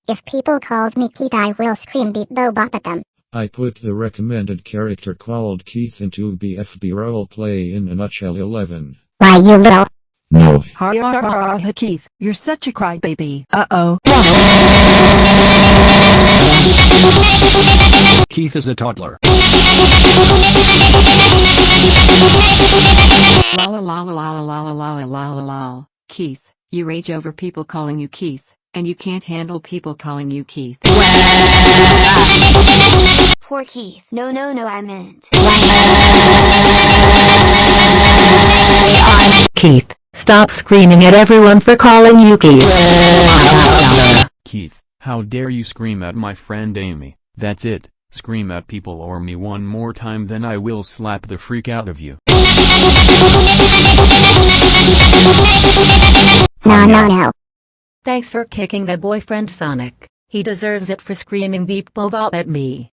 If people calls me Keith, I will scream beep bo bop at them. I put the recommended character called Keith into BFB roleplay in a nutshell 11. Why, you little... No. Keith, you're such a crybaby. Uh-oh. Keith is a toddler. La la la la la la la la la la la. Keith, you rage over people calling you Keith, and you can't handle people calling you Keith. Poor Keith. No, I meant. Keith, stop screaming at everyone for calling you Keith. Keith, how dare you scream at my friend Amy? That's it. Scream at people or me one more time, then I will slap the freak out of you. No. Thanks for kicking that boyfriend Sonic. He deserves it for screaming beep bo bop at me.